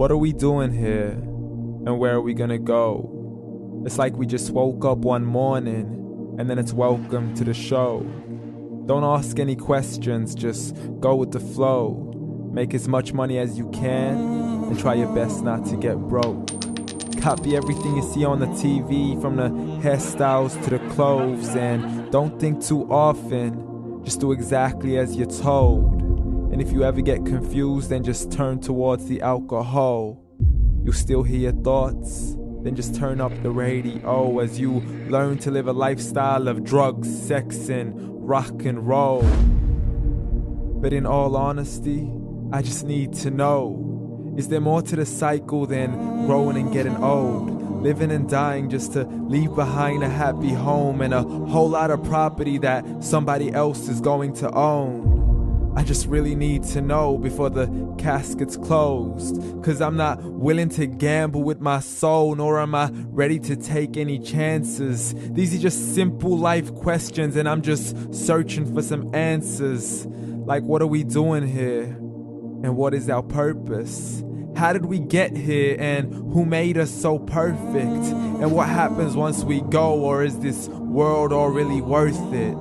What are we doing here? And where are we gonna go? It's like we just woke up one morning and then it's welcome to the show. Don't ask any questions, just go with the flow. Make as much money as you can and try your best not to get broke. Copy everything you see on the TV, from the hairstyles to the clothes, and don't think too often, just do exactly as you're told. And if you ever get confused, then just turn towards the alcohol. You'll still hear your thoughts, then just turn up the radio as you learn to live a lifestyle of drugs, sex, and rock and roll. But in all honesty, I just need to know, is there more to the cycle than growing and getting old? Living and dying just to leave behind a happy home and a whole lot of property that somebody else is going to own. I just really need to know before the casket's closed, 'cause I'm not willing to gamble with my soul, nor am I ready to take any chances. These are just simple life questions and I'm just searching for some answers. Like, what are we doing here? And what is our purpose? How did we get here, and who made us so perfect? And what happens once we go, or is this world all really worth it?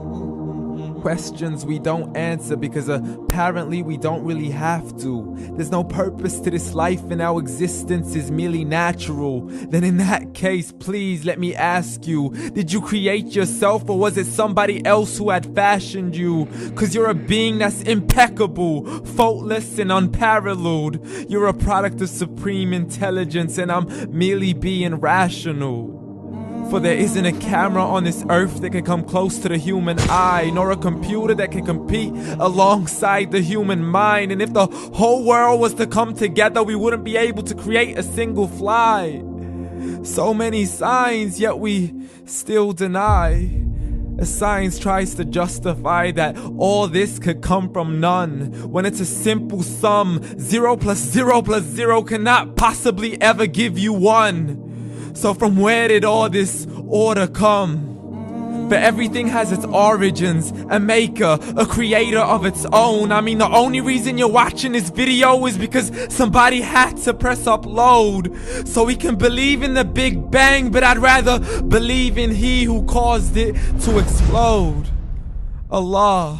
Questions we don't answer because apparently we don't really have to. There's no purpose to this life and our existence is merely natural. Then in that case, please let me ask you, did you create yourself, or was it somebody else who had fashioned you? 'Cause you're a being that's impeccable, faultless and unparalleled. You're a product of supreme intelligence and I'm merely being rational. For there isn't a camera on this earth that can come close to the human eye, nor a computer that can compete alongside the human mind. And if the whole world was to come together, we wouldn't be able to create a single fly. So many signs, yet we still deny. As science tries to justify that all this could come from none, when it's a simple sum. 0 plus 0 plus 0 cannot possibly ever give you 1. So from where did all this order come? For everything has its origins, a maker, a creator of its own. I mean, the only reason you're watching this video is because somebody had to press upload. So we can believe in the Big Bang, but I'd rather believe in He who caused it to explode. Allah,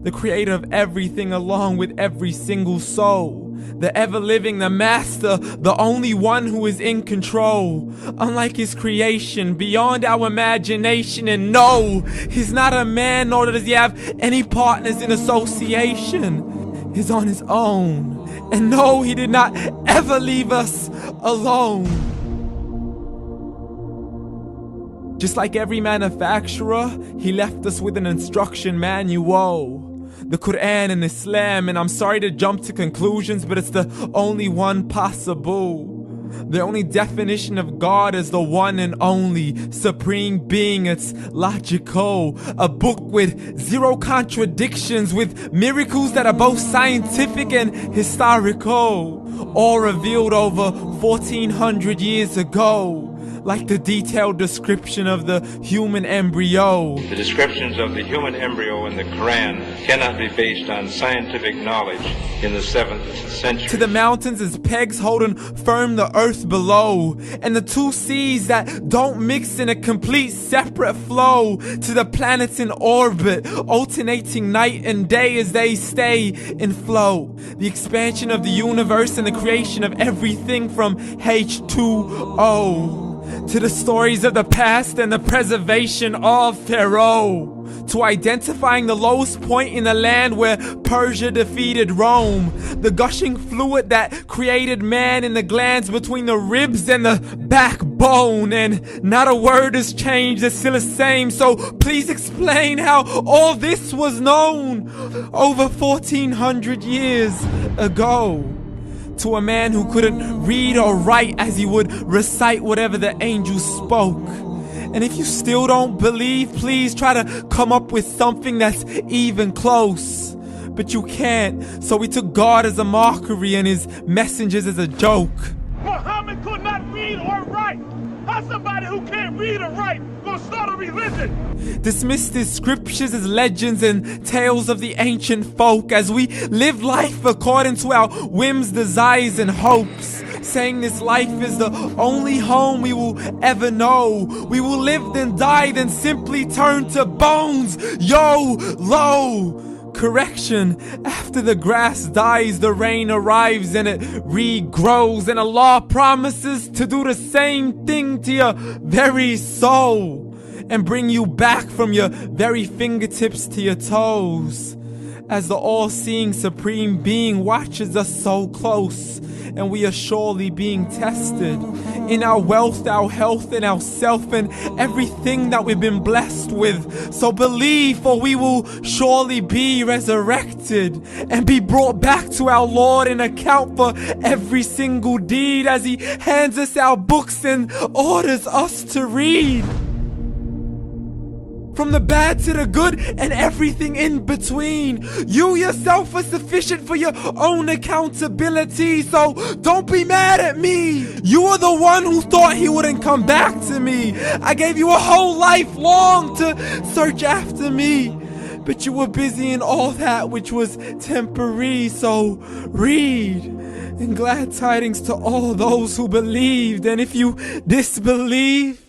the creator of everything along with every single soul. The ever-living, the master, the only one who is in control. Unlike his creation, beyond our imagination. And no, he's not a man, nor does he have any partners in association. He's on his own. And no, he did not ever leave us alone. Just like every manufacturer, he left us with an instruction manual. The Quran and Islam, and I'm sorry to jump to conclusions, but it's the only one possible. The only definition of God is the one and only supreme being. It's logical, a book with 0 contradictions, with miracles that are both scientific and historical, all revealed over 1400 years ago. Like the detailed description of the human embryo. The descriptions of the human embryo in the Quran cannot be based on scientific knowledge in the 7th century. To the mountains as pegs holding firm the earth below, and the 2 seas that don't mix in a complete separate flow. To the planets in orbit, alternating night and day as they stay in flow. The expansion of the universe and the creation of everything from H2O. To the stories of the past and the preservation of Pharaoh. To identifying the lowest point in the land where Persia defeated Rome. The gushing fluid that created man in the glands between the ribs and the backbone. And not a word has changed, it's still the same. So please explain how all this was known over 1400 years ago. To a man who couldn't read or write as he would recite whatever the angels spoke. And if you still don't believe, please try to come up with something that's even close. But you can't, so we took God as a mockery and his messengers as a joke. Muhammad could not read or write. How's somebody who can't read or write gonna start a religion? Dismissed his scriptures as legends and tales of the ancient folk as we live life according to our whims, desires, and hopes. saying this life is the only home we will ever know. We will live then die, then simply turn to bones. YOLO! Correction, after the grass dies, the rain arrives and it regrows, and Allah promises to do the same thing to your very soul and bring you back from your very fingertips to your toes, as the all-seeing supreme being watches us so close, and we are surely being tested in our wealth, our health, and our self, and everything that we've been blessed with. So believe, for we will surely be resurrected and be brought back to our Lord and account for every single deed, as He hands us our books and orders us to read. From the bad to the good and everything in between. You yourself are sufficient for your own accountability, so don't be mad at me. You are the one who thought He wouldn't come back to me. I gave you a whole life long to search after me, but you were busy in all that which was temporary. So read, and glad tidings to all those who believed. And if you disbelieve,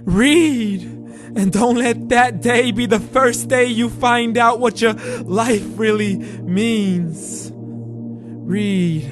read. And don't let that day be the first day you find out what your life really means. Read.